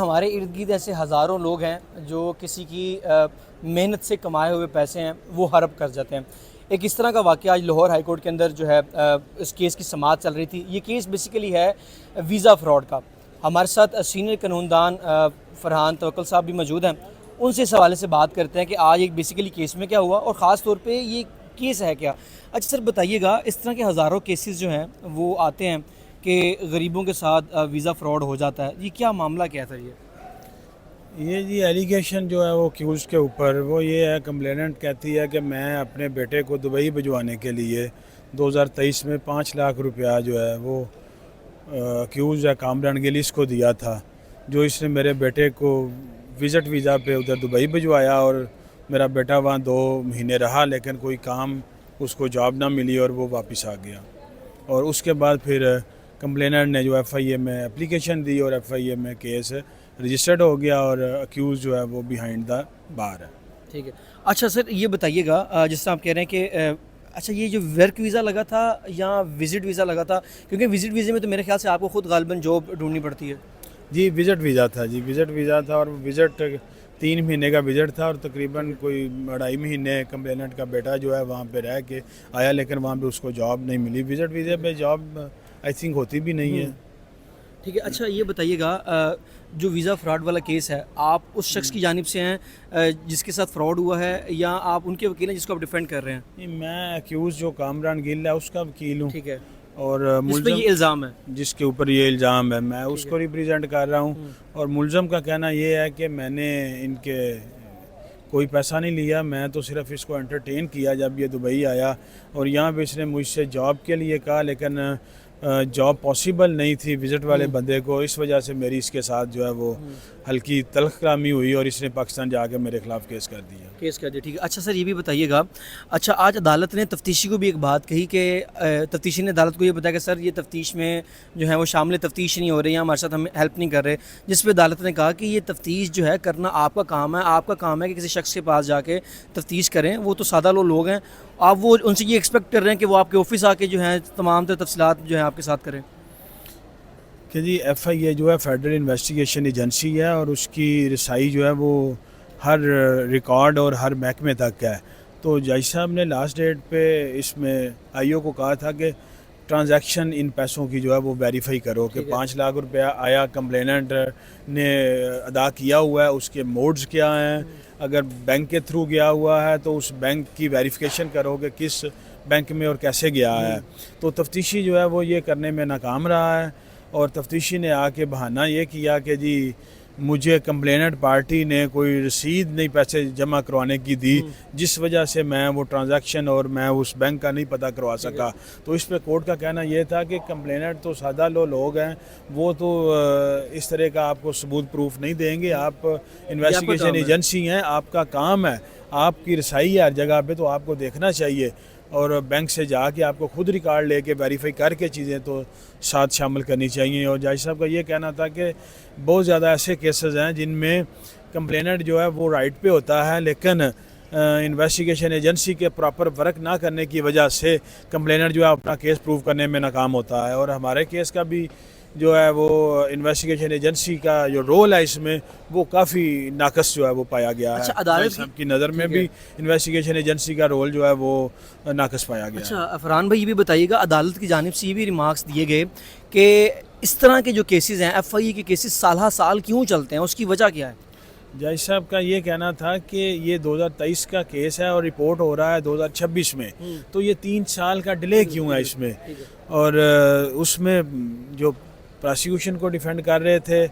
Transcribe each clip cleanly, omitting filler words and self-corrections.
ہمارے ارد گرد ایسے ہزاروں لوگ ہیں جو کسی کی محنت سے کمائے ہوئے پیسے ہیں وہ ہڑپ کر جاتے ہیں۔ ایک اس طرح کا واقعہ آج لاہور ہائی کورٹ کے اندر جو ہے اس کیس کی سماعت چل رہی تھی۔ یہ کیس بیسیکلی ہے ویزا فراڈ کا۔ ہمارے ساتھ سینئر قانون دان فرحان توکل صاحب بھی موجود ہیں، ان سے اس حوالے سے بات کرتے ہیں کہ آج ایک بیسیکلی کیس میں کیا ہوا اور خاص طور پہ یہ کیس ہے کیا۔ اچھا سر بتائیے گا، اس طرح کے ہزاروں کیسز جو ہیں وہ آتے ہیں کہ غریبوں کے ساتھ ویزا فراڈ ہو جاتا ہے، یہ کیا معاملہ کیا تھا؟ یہ جی ایلیگیشن جو ہے وہ کیوز کے اوپر وہ یہ ہے، کمپلیننٹ کہتی ہے کہ میں اپنے بیٹے کو دبئی بھجوانے کے لیے 2023 میں 5 لاکھ روپیہ جو ہے وہ کیوز ہے کامران گلیس کو دیا تھا، جو اس نے میرے بیٹے کو وزٹ ویزا پہ ادھر دبئی بھجوایا اور میرا بیٹا وہاں 2 مہینے رہا، لیکن کوئی کام اس کو جاب نہ ملی اور وہ واپس آ گیا۔ اور اس کے بعد پھر کمپلیننٹ نے جو ایف آئی اے میں اپلیکیشن دی اور ایف آئی اے میں کیس رجسٹرڈ ہو گیا اور اکیوز جو ہے وہ بیہائنڈ دا بار ہے۔ ٹھیک ہے۔ اچھا سر یہ بتائیے گا، جس طرح آپ کہہ رہے ہیں کہ اچھا یہ جو ورک ویزا لگا تھا یا وزٹ ویزا لگا تھا، کیونکہ وزٹ ویزے میں تو میرے خیال سے آپ کو خود غالباً جاب ڈھونڈنی پڑتی ہے۔ جی وزٹ ویزا تھا، جی وزٹ ویزا تھا، اور وزٹ 3 مہینے کا وزٹ تھا، اور تقریباً کوئی 2.5 مہینے کمپلیننٹ کا بیٹا جو ہے وہاں پہ رہ کے آیا، لیکن وہاں پہ اس کو جاب نہیں ملی۔ وزٹ ویزے پہ جاب آئی تھنک ہوتی بھی نہیں ہے۔ ٹھیک ہے۔ اچھا یہ بتائیے گا، جو ویزا فراڈ والا کیس ہے، آپ اس شخص کی جانب سے ہیں جس کے ساتھ فراڈ ہوا ہے، یا آپ ان کے وکیل ہیں جس کو آپ ڈیفینڈ کر رہے ہیں؟ میں اکیوز جو کامران گل ہے اس کا وکیل ہوں، ٹھیک ہے، اور جس پہ یہ الزام ہے، جس کے اوپر یہ الزام ہے میں اس کو ریپریزنٹ کر رہا ہوں۔ اور ملزم کا کہنا یہ ہے کہ میں نے ان کے کوئی پیسہ نہیں لیا، میں تو صرف اس کو انٹرٹین کیا جب یہ دبئی آیا، اور یہاں پہ اس نے مجھ سے جاب کے لیے کہا، لیکن جاب پاسبل نہیں تھی وزٹ والے بندے کو، اس وجہ سے میری اس کے ساتھ جو ہے وہ ہلکی تلخ کلامی ہوئی اور اس نے پاکستان جا کے میرے خلاف کیس کر دیا۔ ٹھیک ہے۔ اچھا سر یہ بھی بتائیے گا، اچھا آج عدالت نے تفتیشی کو بھی ایک بات کہی کہ تفتیشی نے عدالت کو یہ بتایا کہ سر یہ تفتیش میں جو ہے وہ شامل تفتیش نہیں ہو رہے ہیں، ہمارے ساتھ ہم ہیلپ نہیں کر رہے، جس پہ عدالت نے کہا کہ یہ تفتیش جو ہے کرنا آپ کا کام ہے، آپ کا کام ہے کہ کسی شخص کے پاس جا کے تفتیش کریں، وہ تو سادہ لوگ ہیں، آپ وہ ان سے یہ ایکسپیکٹ کر رہے ہیں کہ وہ آپ کے آفس آ کے جو ہیں تمام تر تفصیلات جو ہیں آپ کے ساتھ کریں؟ کہ جی ایف آئی اے جو ہے فیڈرل انویسٹیگیشن ایجنسی ہے، اور اس کی رسائی جو ہے وہ ہر ریکارڈ اور ہر محکمے تک ہے۔ تو جج صاحب نے لاسٹ ڈیٹ پہ اس میں آئی او کو کہا تھا کہ ٹرانزیکشن ان پیسوں کی جو ہے وہ ویریفائی کرو کہ 5 لاکھ روپیہ آیا کمپلیننٹ نے ادا کیا ہوا ہے، اس کے موڈز کیا ہیں، اگر بینک کے تھرو گیا ہوا ہے تو اس بینک کی ویریفیکیشن کرو کہ کس بینک میں اور کیسے گیا ہے۔ تو تفتیشی جو ہے وہ یہ کرنے میں ناکام رہا ہے، اور تفتیشی نے آ کے بہانہ یہ کیا کہ جی مجھے کمپلیننٹ پارٹی نے کوئی رسید نہیں پیسے جمع کروانے کی دی، جس وجہ سے میں وہ ٹرانزیکشن اور میں اس بینک کا نہیں پتہ کروا سکا۔ تو اس پہ کورٹ کا کہنا یہ تھا کہ کمپلیننٹ تو سادہ لوگ ہیں، وہ تو اس طرح کا آپ کو ثبوت پروف نہیں دیں گے، آپ انویسٹیگیشن ایجنسی ہیں، آپ کا کام ہے، آپ کی رسائی ہے ہر جگہ پہ، تو آپ کو دیکھنا چاہیے، اور بینک سے جا کے آپ کو خود ریکارڈ لے کے ویریفائی کر کے چیزیں تو ساتھ شامل کرنی چاہیے۔ اور جج صاحب کا یہ کہنا تھا کہ بہت زیادہ ایسے کیسز ہیں جن میں کمپلیننٹ جو ہے وہ رائٹ پہ ہوتا ہے، لیکن انویسٹیگیشن ایجنسی کے پراپر ورک نہ کرنے کی وجہ سے کمپلیننٹ جو ہے اپنا کیس پروو کرنے میں ناکام ہوتا ہے۔ اور ہمارے کیس کا بھی جو ہے وہ انویسٹیگیشن ایجنسی کا جو رول ہے اس میں وہ کافی ناقص جو ہے وہ پایا گیا ہے۔ عدالت صاحب کی نظر میں بھی انویسٹیگیشن ایجنسی کا رول جو ہے وہ ناقص پایا گیا ہے۔ اچھا فرحان بھائی یہ بھی بتائیے گا، عدالت کی جانب سے یہ بھی ریمارکس دیے گئے کہ اس طرح کے جو کیسز ہیں ایف آئی اے کے کیسز سالہ سال کیوں چلتے ہیں، اس کی وجہ کیا ہے؟ جج صاحب کا یہ کہنا تھا کہ یہ 2023 کا کیس ہے اور رپورٹ ہو رہا ہے 2026 میں، تو یہ 3 سال کا ڈیلے کیوں ہے اس میں؟ اور اس میں جو پراسیکیوشن کو ڈیفینڈ کر رہے تھے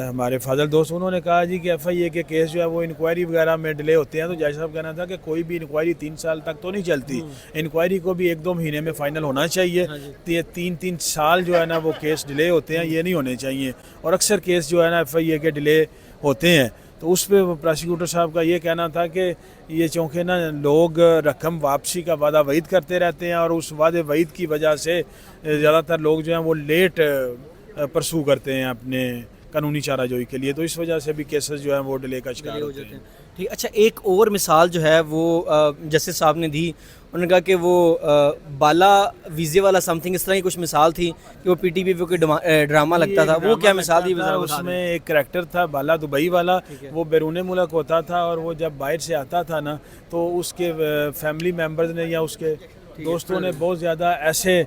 ہمارے فاضل دوست، انہوں نے کہا جی کہ ایف آئی اے کے کیس جو ہے وہ انکوائری وغیرہ میں ڈیلے ہوتے ہیں، تو جج صاحب کہنا تھا کہ کوئی بھی انکوائری 3 سال تک تو نہیں چلتی، انکوائری کو بھی 1-2 مہینے میں فائنل ہونا چاہیے، 3 سال جو ہے نا وہ کیس ڈیلے ہوتے ہیں، یہ نہیں ہونے چاہیے، اور اکثر کیس جو ہے نا ایف آئی اے کے ڈیلے ہوتے ہیں۔ تو اس پہ پراسیکیوٹر صاحب کا یہ کہنا تھا کہ یہ چونکہ نا لوگ رقم واپسی کا وعدہ وعید کرتے رہتے ہیں، اور اس وعدے وعید کی وجہ سے زیادہ تر لوگ جو ہیں وہ لیٹ پرسو کرتے ہیں اپنے قانونی چارہ جوئی کے لیے، تو اس وجہ سے بھی کیسز جو ہیں وہ ڈیلے کا شکار ہوتے ہیں۔ ٹھیک، اچھا ایک اور مثال جو ہے وہ جسٹس صاحب نے دی، انہوں نے کہا کہ وہ بالا ویزے والا سم تھنگ اس طرح کی کچھ مثال تھی کہ وہ پی ٹی پی کے ڈرامہ لگتا تھا، وہ کیا مثال دی؟ اس میں ایک کریکٹر تھا بالا دبئی والا، وہ بیرون ملک ہوتا تھا اور وہ جب باہر سے آتا تھا نا تو اس کے فیملی ممبرز نے یا اس کے دوستوں نے بہت زیادہ ایسے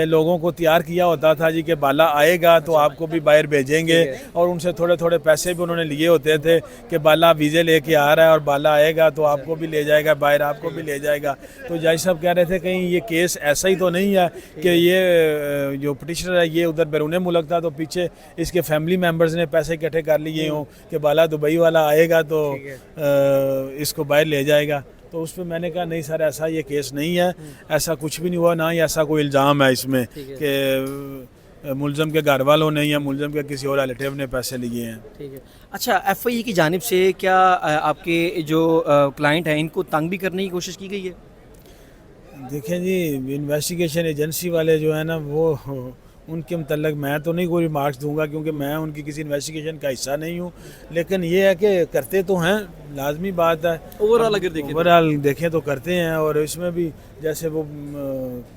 لوگوں کو تیار کیا ہوتا تھا جی کہ بالا آئے گا تو آپ کو بھی باہر بھیجیں گے، اور ان سے تھوڑے تھوڑے پیسے بھی انہوں نے لیے ہوتے تھے کہ بالا ویزے لے کے آ رہا ہے اور بالا آئے گا تو آپ کو بھی لے جائے گا باہر، آپ کو بھی لے جائے گا۔ تو جج صاحب کہہ رہے تھے کہیں یہ کیس ایسا ہی تو نہیں ہے کہ یہ جو پٹیشنر ہے یہ ادھر بیرون ملک تھا تو پیچھے اس کے فیملی ممبرز نے پیسے اکٹھے کر لیے ہوں کہ بالا دبئی والا آئے گا تو اس کو باہر لے جائے گا۔ تو اس پہ میں نے کہا نہیں سر ایسا یہ کیس نہیں ہے، ایسا کچھ بھی نہیں ہوا، نہ ہی ایسا کوئی الزام ہے اس میں کہ ملزم کے گھر والوں نے یا ملزم کے کسی اور ریلیٹیو نے پیسے لیے ہیں۔ ٹھیک ہے، اچھا ایف آئی اے کی جانب سے کیا آپ کے جو کلائنٹ ہیں ان کو تنگ بھی کرنے کی کوشش کی گئی ہے؟ دیکھیں جی انویسٹیگیشن ایجنسی والے جو ہیں نا وہ ان کے متعلق میں تو نہیں کوئی ریمارکس دوں گا کیونکہ میں ان کی کسی انویسٹیگیشن کا حصہ نہیں ہوں، لیکن یہ ہے کہ کرتے تو ہیں، لازمی بات ہے، اوورآل دیکھیں تو کرتے ہیں۔ اور اس میں بھی جیسے وہ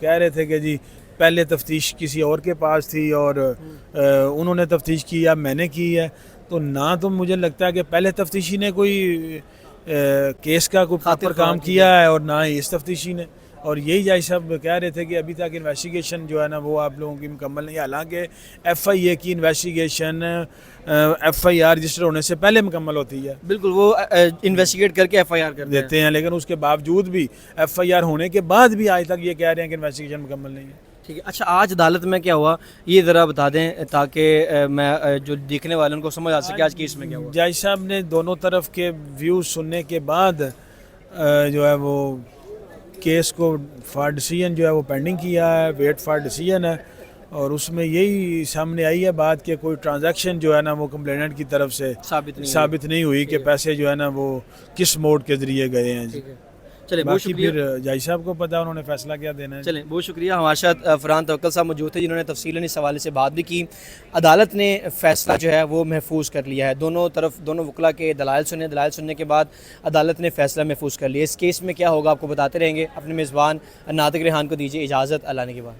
کہہ رہے تھے کہ جی پہلے تفتیش کسی اور کے پاس تھی اور انہوں نے تفتیش کی یا میں نے کی ہے، تو نہ تو مجھے لگتا ہے کہ پہلے تفتیشی نے کوئی کیس کا کوئی پراپر کام کیا ہے اور نہ ہی اس تفتیشی نے، اور یہی جج صاحب کہہ رہے تھے کہ ابھی تک انویسٹیگیشن جو ہے نا وہ آپ لوگوں کی مکمل نہیں، حالانکہ ایف آئی اے کی investigation F I R register ہونے سے پہلے مکمل ہوتی ہے، بالکل وہ انویسٹیگیٹ کر کے ایف آئی آر کر دیتے ہیں، لیکن اس کے باوجود بھی ایف آئی آر ہونے کے بعد بھی آج تک یہ کہہ رہے ہیں کہ انویسٹیگیشن مکمل نہیں ہے۔ ٹھیک ہے، اچھا آج عدالت میں کیا ہوا یہ ذرا بتا دیں تاکہ میں جو دیکھنے والوں کو سمجھ آ سکے آج کیس میں کیا ہوا۔ جج صاحب نے دونوں طرف کے ویوز سننے کے بعد جو ہے وہ کیس کو فار ڈیسیژن جو ہے وہ پینڈنگ کیا ہے، ویٹ فار ڈیسیژن ہے، اور اس میں یہی سامنے آئی ہے بات کہ کوئی ٹرانزیکشن جو ہے نا وہ کمپلیننٹ کی طرف سے ثابت نہیں ہوئی کہ پیسے جو ہے نا وہ کس موڈ کے ذریعے گئے ہیں جی۔ چلیں بہت شکریہ، پھر جج صاحب کو پتا انہوں نے فیصلہ کیا دینا ہے۔ چلیں بہت شکریہ، ہمارے ساتھ فرحان توکل صاحب موجود تھے جنہوں نے تفصیلاً اس حوالے سے بات بھی کی۔ عدالت نے فیصلہ جو ہے وہ محفوظ کر لیا ہے، دونوں وکلا کے دلائل سننے کے بعد عدالت نے فیصلہ محفوظ کر لیا۔ اس کیس میں کیا ہوگا آپ کو بتاتے رہیں گے۔ اپنے میزبان ناطق ریحان کو دیجیے اجازت، اللہ نے کے بعد۔